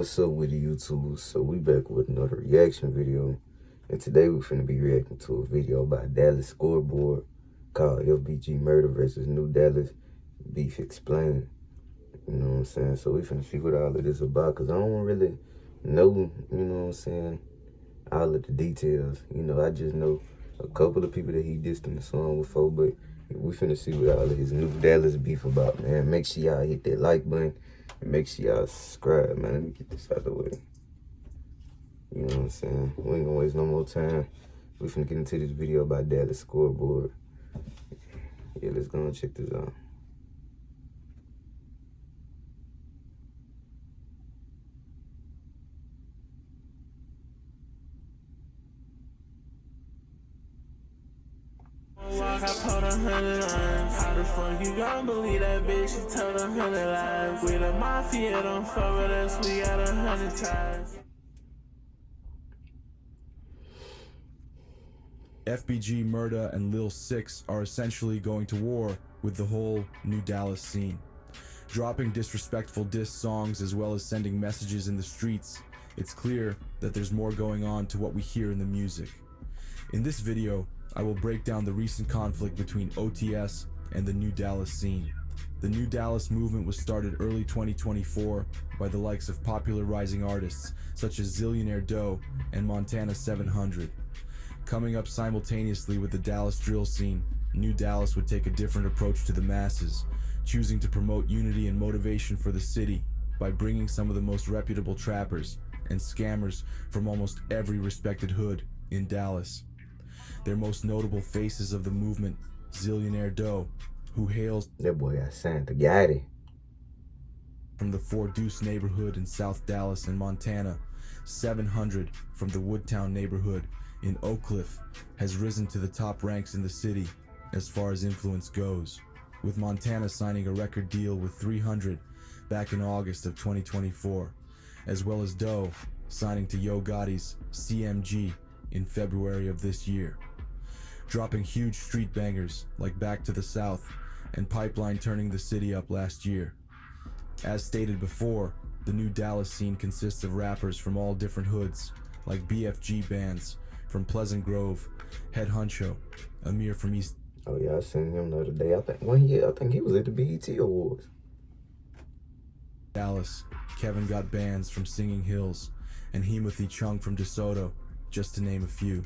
What's up with the YouTube? So we back with another reaction video, and today we finna be reacting to a video by Dallas Scoreboard called FBG Murda versus New Dallas Beef Explained. You know what I'm saying? So we finna see what all of this about, cause I don't really know, you know what I'm saying, all of the details. You know, I just know a couple of people that he dissed in the song before, but we finna see what all of his New Dallas beef about, man. Make sure y'all hit that like button. And make sure y'all subscribe, man. Let me get this out of the way. You know what I'm saying? We ain't gonna waste no more time. We finna get into this video by Dallas Scoreboard. Yeah, let's go and check this out. I put 100 lines. How the fuck you gon' believe that bitch? She told 100 lies. We the mafia, don't fuck with us. We got 100 ties. FBG Murda and Lil 6 are essentially going to war with the whole New Dallas scene, dropping disrespectful diss songs as well as sending messages in the streets. It's clear that there's more going on to what we hear in the music. In this video, I will break down the recent conflict between OTS and the New Dallas scene. The New Dallas movement was started early 2024 by the likes of popular rising artists such as Zillionaire Doe and Montana 700. Coming up simultaneously with the Dallas drill scene, New Dallas would take a different approach to the masses, choosing to promote unity and motivation for the city by bringing some of the most reputable trappers and scammers from almost every respected hood in Dallas. Their most notable faces of the movement, Zillionaire Doe, who hails that boy got signed to Gotti from the Four Deuce neighborhood in South Dallas and Montana, 700 from the Woodtown neighborhood in Oak Cliff has risen to the top ranks in the city as far as influence goes, with Montana signing a record deal with 300 back in August of 2024, as well as Doe signing to Yo Gotti's CMG in February of this year, dropping huge street bangers like Back to the South and Pipeline turning the city up last year. As stated before, the New Dallas scene consists of rappers from all different hoods, like BFG bands from Pleasant Grove, Head Huncho, Amir from East. Oh yeah, I seen him the other day. I think he was at the BET Awards. Dallas, Kevin Got Bands from Singing Hills, and Himothy Chung from DeSoto, just to name a few.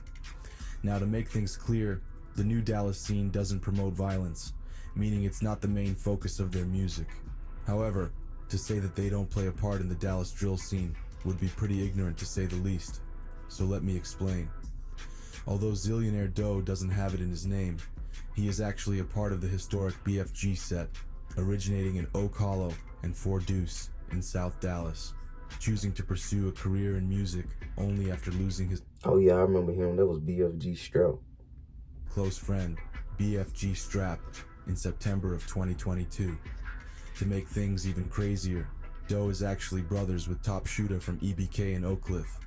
Now, to make things clear, the New Dallas scene doesn't promote violence, meaning it's not the main focus of their music. However, to say that they don't play a part in the Dallas drill scene would be pretty ignorant to say the least. So let me explain. Although Zillionaire Doe doesn't have it in his name, he is actually a part of the historic BFG set, originating in Oak Hollow and Four Deuce in South Dallas, choosing to pursue a career in music only after losing his Oh yeah, I remember him. That was BFG Strap. close friend, BFG Strap, in September of 2022. To make things even crazier, Doe is actually brothers with Top Shooter from EBK in Oak Cliff.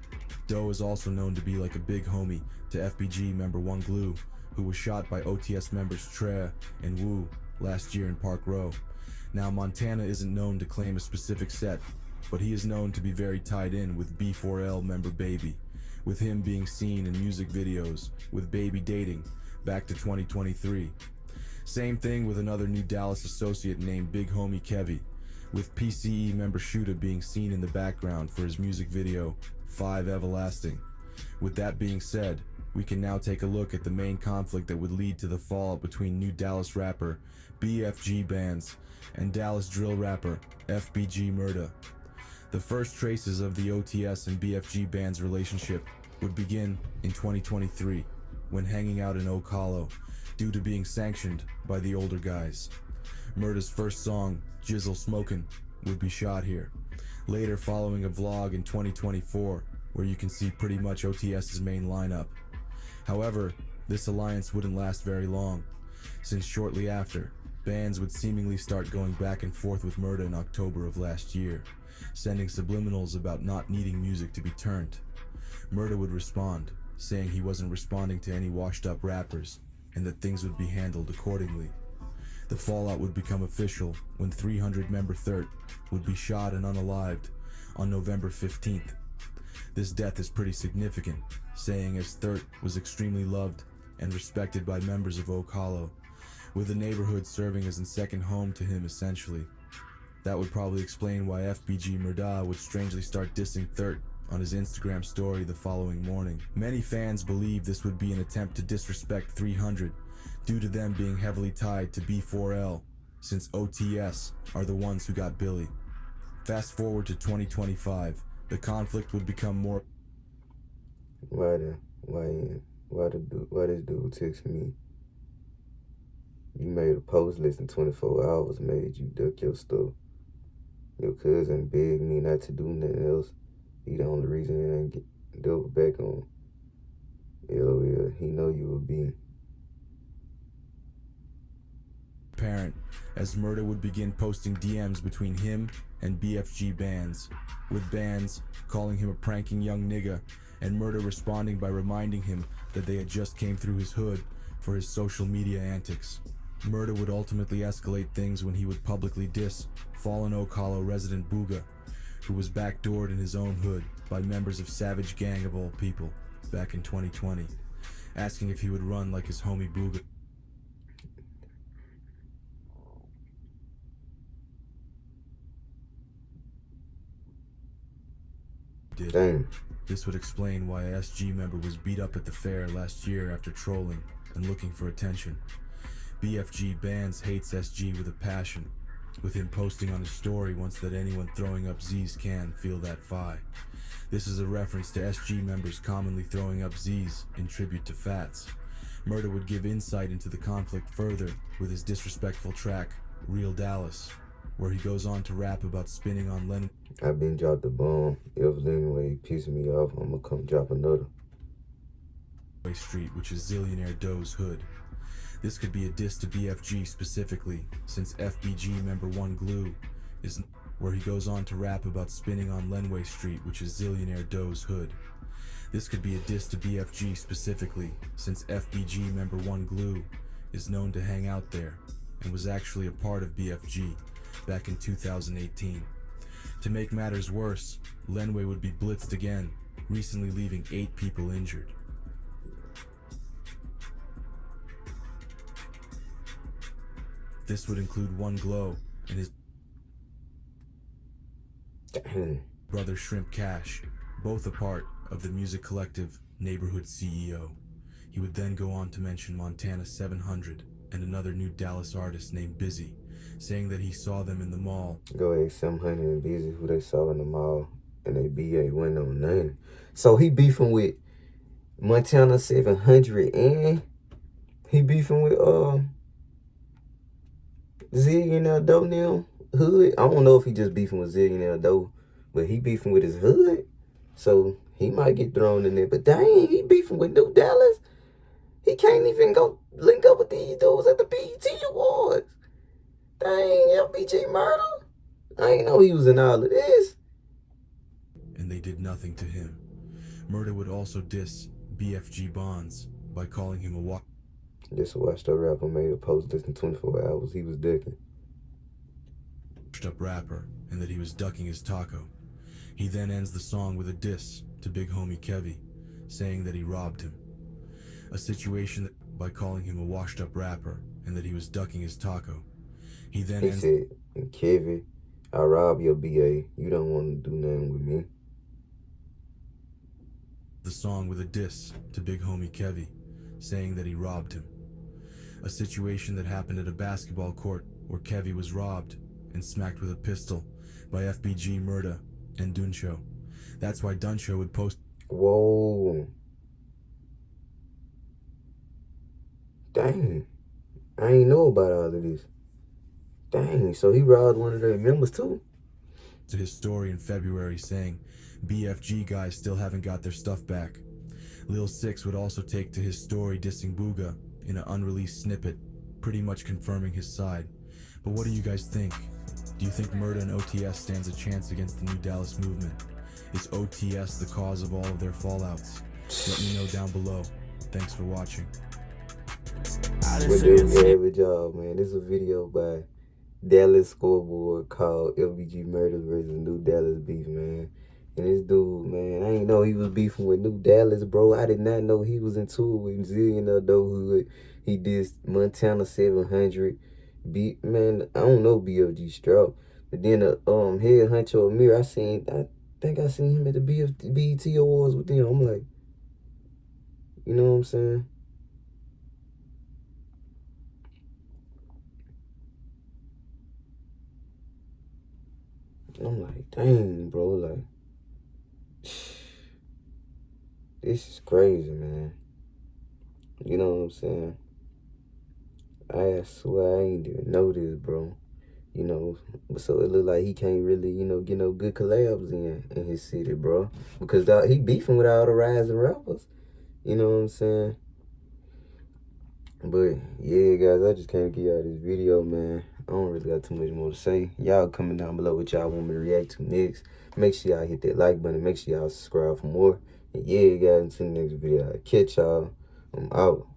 Doe is also known to be like a big homie to FBG member One Glue, who was shot by OTS members Tre and Wu last year in Park Row. Now, Montana isn't known to claim a specific set, but he is known to be very tied in with B4L member Baby, with him being seen in music videos with Baby dating back to 2023. Same thing with another New Dallas associate named Big Homie Kevy, with PCE member Shooter being seen in the background for his music video 5 Everlasting. With that being said, we can now take a look at the main conflict that would lead to the fallout between New Dallas rapper BFG Bands and Dallas drill rapper FBG Murda. The first traces of the OTS and BFG Bands relationship would begin in 2023 when hanging out in Oak Hollow due to being sanctioned by the older guys. Murda's first song, Jizzle Smokin', would be shot here, later following a vlog in 2024 where you can see pretty much OTS's main lineup. However, this alliance wouldn't last very long, since shortly after, Bands would seemingly start going back and forth with Murda in October of last year, sending subliminals about not needing music to be turned. Murda would respond, saying he wasn't responding to any washed up rappers, and that things would be handled accordingly. The fallout would become official when 300 member Third would be shot and unalived on November 15th. This death is pretty significant, saying as Thurt was extremely loved and respected by members of Oak Hollow, with the neighborhood serving as a second home to him essentially. That would probably explain why FBG Murda would strangely start dissing Thurt on his Instagram story the following morning. Many fans believe this would be an attempt to disrespect 300 due to them being heavily tied to B4L, since OTS are the ones who got Billy. Fast forward to 2025, the conflict would become more. Why this dude text me? You made a post less than 24 hours, made you duck your stuff. Your cousin begged me not to do nothing else. He the only reason it ain't get double back on. LOL, he know you would be. Apparent, as Murda would begin posting DMs between him and BFG bands, with bands calling him a pranking young nigga, and Murda responding by reminding him that they had just came through his hood for his social media antics. Murda would ultimately escalate things when he would publicly diss fallen Oak Hollow resident Booga, who was backdoored in his own hood by members of Savage Gang of all people back in 2020, asking if he would run like his homie Booga did. Damn. This would explain why a SG member was beat up at the fair last year after trolling and looking for attention. BFG Bands hates SG with a passion, with him posting on his story once that anyone throwing up Z's can feel that fi. This is a reference to SG members commonly throwing up Z's in tribute to Fats. Murda would give insight into the conflict further with his disrespectful track, Real Dallas, where he goes on to rap about spinning on Len. I've been dropped a bomb. If anyway pissing me off, I'ma come drop another. Street, which is Zillionaire Doe's hood. This could be a diss to BFG specifically, since FBG member One Glue is where he goes on to rap about spinning on Lenway Street, which is Zillionaire Doe's hood. This could be a diss to BFG specifically, since FBG member One Glue is known to hang out there and was actually a part of BFG back in 2018. To make matters worse, Lenway would be blitzed again, recently leaving 8 people injured. This would include One Glow and his brother Shrimp Cash, both a part of the music collective Neighborhood CEO. He would then go on to mention Montana 700 and another new Dallas artist named Busy, saying that he saw them in the mall. Go ahead, 700 and Busy, who they saw in the mall, and they BA went on nothing. So he beefing with Montana 700 and he beefing with Zillionaire Doe now hood. I don't know if he just beefing with Zillionaire Doe, but he beefing with his hood. So he might get thrown in there. But dang, he beefing with New Dallas. He can't even go link up with these dudes at the BET Awards. Dang, FBG Murda. I ain't know he was in all of this. And they did nothing to him. Murda would also diss BFG Bonds by calling him a This washed up rapper made a post less than 24 hours. He was ducking. Up rapper, and that he was ducking his taco. He then ends the song with a diss to big homie Kevy, saying that he robbed him. A situation that by calling him a washed up rapper and that he was ducking his taco. He then said, and Kevy, I robbed your BA. You don't want to do nothing with me. The song with a diss to big homie Kevy, saying that he robbed him. A situation that happened at a basketball court where Kevy was robbed and smacked with a pistol by FBG Murda and Duncho. That's why Duncho would post. Whoa. Dang. I ain't know about all of this. Dang, so he robbed one of their members too? To his story in February saying, BFG guys still haven't got their stuff back. Lil Six would also take to his story dissing Booga in an unreleased snippet, pretty much confirming his side. But what do you guys think? Do you think Murda and OTS stands a chance against the New Dallas movement? Is OTS the cause of all of their fallouts? Let me know down below. Thanks for watching. We're doing a good job, man. This is a video by Dallas scoreboard called FBG Murda versus New Dallas Beef, man. And this dude, man, I ain't know he was beefing with New Dallas, bro. I did not know he was in tour with Zillion Hood. He did Montana 700. Man, I don't know BFG Strap. But then head honcho Amir, I think I seen him at the BET Awards with them. I'm like, you know what I'm saying? I'm like, dang, bro, like, this is crazy, man. You know what I'm saying? I swear I ain't even know this, bro. You know, so it look like he can't really, get no good collabs in his city, bro. Because he beefing with all the rising rappers. You know what I'm saying? But yeah, guys, I just came to give y'all this video, man. I don't really got too much more to say. Y'all comment down below what y'all want me to react to next. Make sure y'all hit that like button. Make sure y'all subscribe for more. And yeah, guys, until the next video, I'll catch y'all. I'm out.